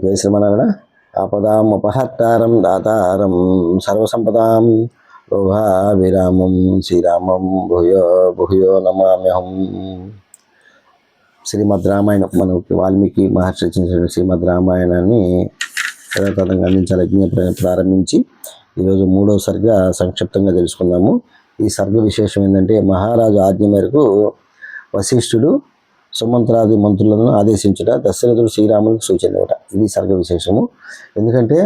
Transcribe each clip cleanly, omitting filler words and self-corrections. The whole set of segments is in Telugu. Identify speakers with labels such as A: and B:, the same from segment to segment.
A: జై శ్రీమన్నారాయణ. ఆపదాం అపహర్తారం దాతారం సర్వసంపదాం లోభాభిరామం శ్రీరామం భూయో భూయో నమామ్యహం. శ్రీమద్ రామాయణం, మనకి వాల్మీకి మహర్షి రచించిన శ్రీమద్ రామాయణాన్ని యథాతథంగా అందించాలి యజ్ఞ ప్రారంభించి ఈరోజు 3వ సర్గ సంక్షిప్తంగా తెలుసుకుందాము. ఈ సర్గ విశేషం ఏంటంటే, మహారాజు ఆజ్ఞ మేరకు వశిష్ఠుడు సుమంత్రాది మంత్రులను ఆదేశించుట, దశరథుడు శ్రీరామునికి సూచన ఇవ్వట. ఇది సర్గ విశేషము. ఎందుకంటే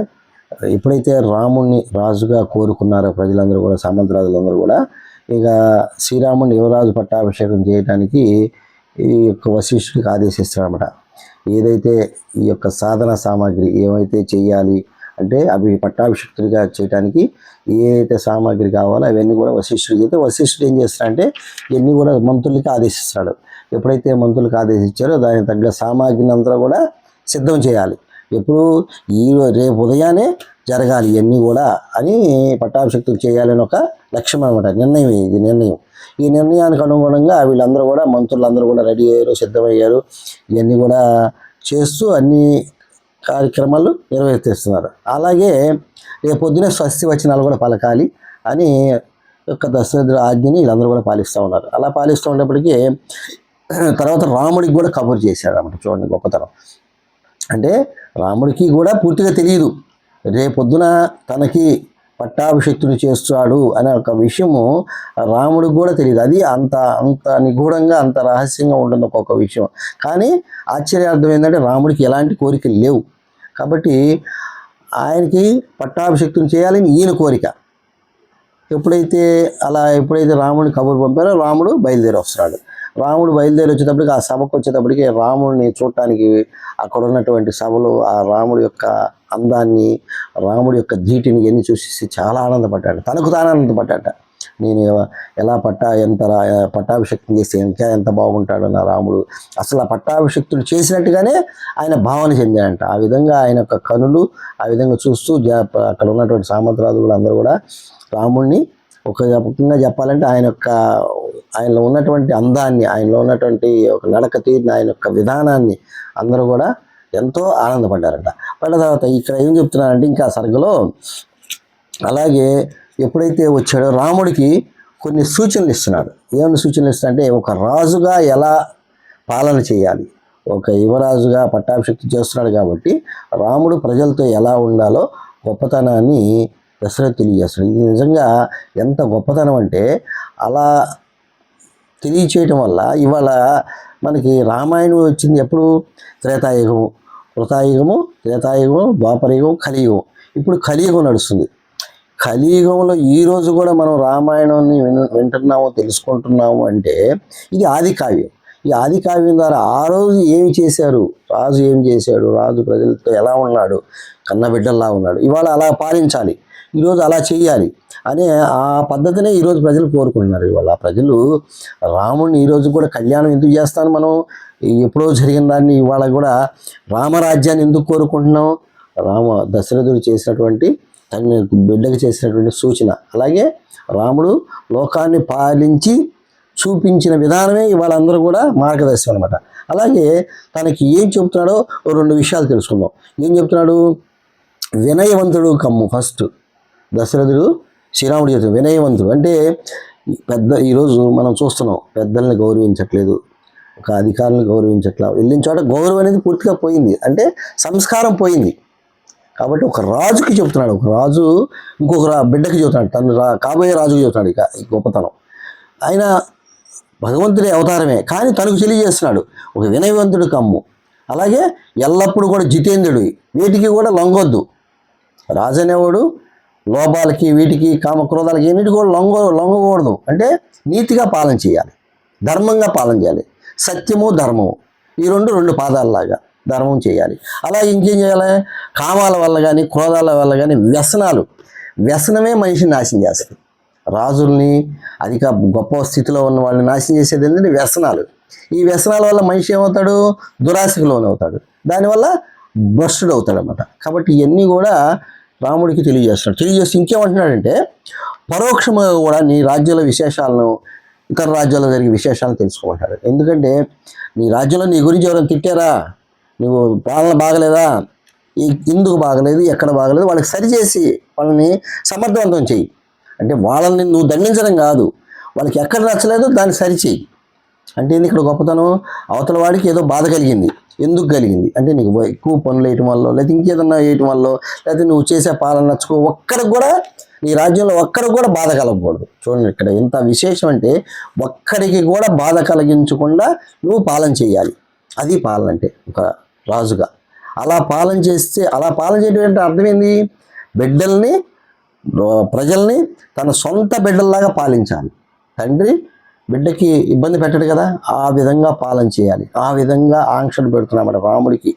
A: ఎప్పుడైతే రాముణ్ణి రాజుగా కోరుకున్నారో ప్రజలందరూ కూడా, సామంతరాజులందరూ కూడా, ఇక శ్రీరాముని యువరాజు పట్టాభిషేకం చేయడానికి ఈ యొక్క వశిష్ఠుడికి ఆదేశిస్తాడనమాట. ఏదైతే ఈ యొక్క సాధన సామాగ్రి ఏమైతే చేయాలి అంటే, అవి పట్టాభిషిక్తుడిగా చేయడానికి ఏదైతే సామాగ్రి కావాలో అవన్నీ కూడా వశిష్ఠుడికి అయితే, వశిష్ఠుడు ఏం చేస్తాడంటే ఇవన్నీ కూడా మంత్రులకి ఆదేశిస్తాడు. ఎప్పుడైతే మంత్రులకు ఆదేశించారో దానికి తగ్గ సామాగ్రిని అంతా కూడా సిద్ధం చేయాలి. ఎప్పుడు రేపు ఉదయాన్నే జరగాలి ఇవన్నీ కూడా అని పట్టాభిషిక్తులు చేయాలని ఒక లక్ష్యం అనమాట. నిర్ణయం, ఇది నిర్ణయం. ఈ నిర్ణయానికి అనుగుణంగా వీళ్ళందరూ కూడా, మంత్రులందరూ కూడా రెడీ అయ్యారు, సిద్ధమయ్యారు. ఇవన్నీ కూడా చేస్తూ అన్ని కార్యక్రమాలు నిర్వర్తిస్తున్నారు. అలాగే రేపు పొద్దునే స్వస్తి వచనాలు కూడా పలకాలి అని యొక్క దశరథుడి ఆజ్ఞని వీళ్ళందరూ కూడా పాలిస్తూ ఉన్నారు. అలా పాలిస్తూ ఉన్నప్పటికీ తర్వాత రాముడికి కూడా కబురు చేశాడు అన్నమాట. చూడండి గొప్పతనం. అంటే రాముడికి కూడా పూర్తిగా తెలియదు రేపొద్దున తనకి పట్టాభిషిక్తుడు చేస్తాడు అనే ఒక విషయము రాముడికి కూడా తెలియదు. అది అంత అంత నిగూఢంగా, అంత రహస్యంగా ఉంటుంది ఒక్కొక్క విషయం. కానీ ఆశ్చర్యార్థం ఏంటంటే, రాముడికి ఎలాంటి కోరికలు లేవు కాబట్టి ఆయనకి పట్టాభిషిక్తుని చేయాలని ఈయన కోరిక. ఎప్పుడైతే రాముడిని కబురు పంపారో రాముడు బయలుదేరి వస్తున్నాడు. రాముడు బయలుదేరి వచ్చేటప్పటికి, ఆ సభకు వచ్చేటప్పటికి రాముడిని చూడటానికి అక్కడ ఉన్నటువంటి సభలో ఆ రాముడి యొక్క అందాన్ని, రాముడి యొక్క ధీటిని ఎన్ని చూసి చాలా ఆనందపడ్డాడు. తనకు తాను ఆనందపడ్డాట. నేను ఎలా పట్టాభిషక్తులు చేస్తే ఎంత బాగుంటాడు నా రాముడు. అసలు ఆ పట్టాభిషక్తులు చేసినట్టుగానే ఆయన భావన చెందాడంట. ఆ విధంగా ఆయన యొక్క కనులు ఆ విధంగా చూస్తూ అక్కడ ఉన్నటువంటి సామంతరాజులు అందరూ కూడా రాముడిని ముఖ్యంగా చెప్పాలంటే ఆయనలో ఉన్నటువంటి అందాన్ని, ఆయనలో ఉన్నటువంటి ఒక నడక తీరిన ఆయన యొక్క విధానాన్ని అందరూ కూడా ఎంతో ఆనందపడ్డారంట. పడ్డ తర్వాత ఇక్కడ ఏం చెప్తున్నారంటే, ఇంకా సర్గలో అలాగే ఎప్పుడైతే వచ్చాడో రాముడికి కొన్ని సూచనలు ఇస్తున్నాడు. ఏమైనా సూచనలు ఇస్తాడంటే, ఒక రాజుగా ఎలా పాలన చేయాలి, ఒక యువరాజుగా పట్టాభిషిక్తి చేస్తున్నాడు కాబట్టి రాముడు ప్రజలతో ఎలా ఉండాలో గొప్పతనాన్ని దశరథుడు తెలియజేస్తాడు. ఇది నిజంగా ఎంత గొప్పతనం అంటే, అలా తెలియచేయటం వల్ల ఇవాళ మనకి రామాయణం వచ్చింది ఎప్పుడు? త్రేతాయుగము, కృతాయుగము, త్రేతాయుగము, ద్వాపరయుగం, కలియుగం. ఇప్పుడు కలియుగం నడుస్తుంది. కలియుగంలో ఈరోజు కూడా మనం రామాయణాన్ని వింటున్నాము, తెలుసుకుంటున్నాము అంటే ఇది ఆది కావ్యం. ఈ ఆది కావ్యం ద్వారా ఆ రోజు ఏమి చేశారు, రాజు ఏం చేశాడు, రాజు ప్రజలతో ఎలా ఉన్నాడు, కన్నబిడ్డల్లా ఉన్నాడు, ఇవాళ అలా పాలించాలి, ఈరోజు అలా చేయాలి అనే ఆ పద్ధతినే ఈరోజు ప్రజలు కోరుకుంటున్నారు. ఇవాళ ప్రజలు రాముడిని ఈరోజు కూడా కళ్యాణం ఎందుకు చేస్తాను, మనం ఎప్పుడో జరిగిన దాన్ని ఇవాళ కూడా రామరాజ్యాన్ని ఎందుకు కోరుకుంటున్నాం? దశరథుడు చేసినటువంటి తన బిడ్డకు చేసినటువంటి సూచన, అలాగే రాముడు లోకాన్ని పాలించి చూపించిన విధానమే ఇవాళ అందరూ కూడా మార్గదర్శనం అనమాట. అలాగే తనకి ఏం చెప్తున్నాడో 2 విషయాలు తెలుసుకుందాం. ఏం చెప్తున్నాడు? వినయవంతుడు కమ్ము. ఫస్ట్ దశరథుడు శ్రీరాముడు చెప్తాడు వినయవంతుడు అంటే, ఈరోజు మనం చూస్తున్నాం, పెద్దల్ని గౌరవించట్లేదు, ఒక అధికారులను గౌరవించట్లేదు, వెళ్ళిన చోట గౌరవం అనేది పూర్తిగా పోయింది. అంటే సంస్కారం పోయింది. కాబట్టి ఒక రాజుకి చెప్తున్నాడు, ఒక రాజు ఇంకొక బిడ్డకి చెబుతున్నాడు, తను కాబోయే రాజుకి చెబుతున్నాడు. ఇక ఈ గొప్పతనం, ఆయన భగవంతుడి అవతారమే కానీ తనకు తెలియజేస్తున్నాడు, ఒక వినయవంతుడు కమ్ము. అలాగే ఎల్లప్పుడూ కూడా జితేంద్రుడు, వీటికి కూడా లొంగొద్దు. రాజు అనేవాడు లోపాలకి, వీటికి, కామక్రోధాలకి, ఎన్నిటికి కూడా లొంగకూడదు. అంటే నీతిగా పాలన చేయాలి, ధర్మంగా పాలన చేయాలి. సత్యము, ధర్మము, ఈ రెండు పాదాలలాగా ధర్మం చేయాలి. అలాగే ఇంకేం చేయాలి? కామాల వల్ల కానీ, క్రోధాల వల్ల కానీ, వ్యసనమే మనిషిని నాశనం చేస్తుంది. రాజుల్ని, అధిక గొప్ప స్థితిలో ఉన్న వాళ్ళని నాశనం చేసేది ఏంటంటే వ్యసనాలు. ఈ వ్యసనాల వల్ల మనిషి ఏమవుతాడు? దురాశకు లోనవుతాడు, దానివల్ల భ్రష్టుడు అవుతాడు అన్నమాట. కాబట్టి ఇవన్నీ కూడా రాముడికి తెలియజేసి ఇంకేమంటున్నాడంటే, పరోక్షంగా కూడా నీ రాజ్యాల విశేషాలను, ఇతర రాజ్యాల్లో జరిగే విశేషాలను తెలుసుకోమంటాడు. ఎందుకంటే నీ రాజ్యంలో నీ గురించి ఎవరైనా తిట్టారా, నువ్వు పాలన బాగలేదా, ఎందుకు బాగలేదు, ఎక్కడ బాగలేదు వాళ్ళకి సరిచేసి వాళ్ళని సమర్థవంతం చెయ్యి. అంటే వాళ్ళని నువ్వు దండించడం కాదు, వాళ్ళకి ఎక్కడ నచ్చలేదో దాన్ని సరిచేయి. అంటే ఇక్కడ గొప్పతనం, అవతల వాడికి ఏదో బాధ కలిగింది, ఎందుకు కలిగింది అంటే నీకు ఎక్కువ పనులు వేయటం వల్ల, లేకపోతే ఇంకేదన్నా వేయటం వల్ల, లేకపోతే నువ్వు చేసే పాలన నచ్చుకో, ఒక్కడికి కూడా నీ రాజ్యంలో ఒక్కడికి కూడా బాధ కలగకూడదు. చూడండి ఇక్కడ ఎంత విశేషం అంటే, ఒక్కడికి కూడా బాధ కలిగించకుండా నువ్వు పాలన చేయాలి. అది పాలన అంటే ఒక రాజుగా. అలా పాలన చేస్తే, అలా పాలన చేయడం అంటే అర్థమైంది, బిడ్డల్ని ప్రజల్ని తన సొంత బిడ్డల్లాగా పాలించాలి. తండ్రి బిడ్డకి ఇబ్బంది పెట్టడు కదా, ఆ విధంగా పాలన చేయాలి. ఆ విధంగా ఆంక్షలు పెడుతున్నామట రాముడికి.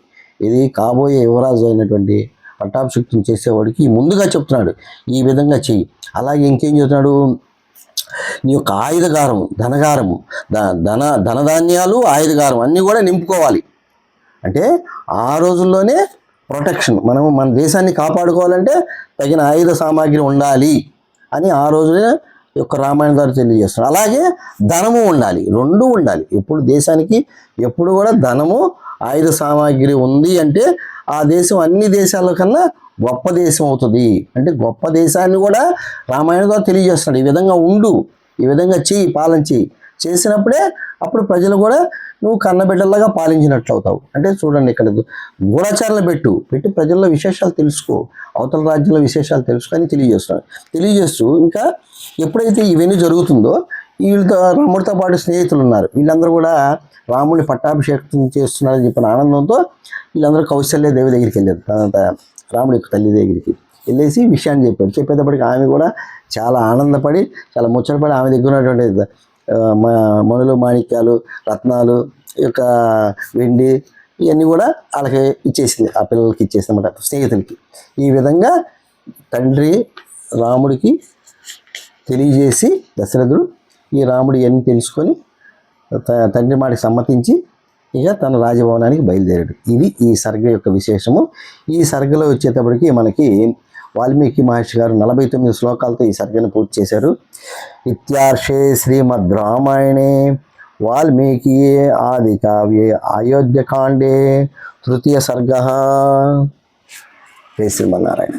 A: ఇది కాబోయే యువరాజు అయినటువంటి పట్టాభిషిక్తుని చేసేవాడికి ముందుగా చెప్తున్నాడు, ఈ విధంగా చెయ్యి. అలాగే ఇంకేం చెప్తున్నాడు, నీ యొక్క ఆయుధగారము, ధనగారము, ధనధాన్యాలు, ఆయుధగారం అన్నీ కూడా నింపుకోవాలి. అంటే ఆ రోజుల్లోనే ప్రొటెక్షన్, మనం మన దేశాన్ని కాపాడుకోవాలంటే తగిన ఆయుధ సామాగ్రి ఉండాలి అని ఆ రోజునే యొక్క రామాయణ ద్వారా తెలియజేస్తున్నాడు. అలాగే ధనము ఉండాలి, రెండూ ఉండాలి. ఎప్పుడు దేశానికి ఎప్పుడు కూడా ధనము, ఆయుధ సామాగ్రి ఉంది అంటే ఆ దేశం అన్ని దేశాల కన్నా గొప్ప దేశం అవుతుంది. అంటే గొప్ప దేశాన్ని కూడా రామాయణ ద్వారా తెలియజేస్తున్నాడు. ఈ విధంగా ఉండు, ఈ విధంగా చెయ్యి, పాలన చెయ్యి. చేసినప్పుడే అప్పుడు ప్రజలు కూడా నువ్వు కన్నబిడ్డలాగా పాలించినట్లు అవుతావు. అంటే చూడండి ఇక్కడ గూఢచారులు పెట్టి ప్రజల్లో విశేషాలు తెలుసుకో, అవతల రాజ్యంలో విశేషాలు తెలుసుకొని తెలియజేస్తున్నాడు. తెలియజేస్తూ ఇంకా ఎప్పుడైతే ఇవన్నీ జరుగుతుందో, వీళ్ళతో రాముడితో పాటు స్నేహితులు ఉన్నారు, వీళ్ళందరూ కూడా రాముడిని పట్టాభిషేకం చేస్తున్నారని చెప్పిన ఆనందంతో వీళ్ళందరూ కౌశల్య దేవి దగ్గరికి వెళ్ళారు. రాముడి యొక్క తల్లి దగ్గరికి వెళ్ళేసి విషయాన్ని చెప్పారు. చెప్పేటప్పటికి ఆమె కూడా చాలా ఆనందపడి, చాలా ముచ్చటపడి ఆమె దగ్గర ఉన్నటువంటి మణులు, మాణిక్యాలు, రత్నాలు, ఈ యొక్క వెండి ఇవన్నీ కూడా వాళ్ళకి ఇచ్చేసింది, ఆ పిల్లలకి ఇచ్చేసింది అన్నమాట, స్నేహితులకి. ఈ విధంగా తండ్రి రాముడికి తెలియజేసి దశరథుడు ఈ రాముడు ఇవన్నీ తెలుసుకొని తండ్రి మాటకి సమ్మతించి ఇక తన రాజభవనానికి బయలుదేరాడు. ఇది ఈ సర్గ యొక్క విశేషము. ఈ సర్గలో వచ్చేటప్పటికి మనకి వాల్మీకి మహర్షి గారు 49 శ్లోకాలతో ఈ సర్గను పూర్తి చేశారు. ఇత్యార్షే శ్రీమద్ రామాయణే వాల్మీకి ఆది కావ్యే అయోధ్యకాండే తృతీయ సర్గ. జై శ్రీమన్నారాయణ.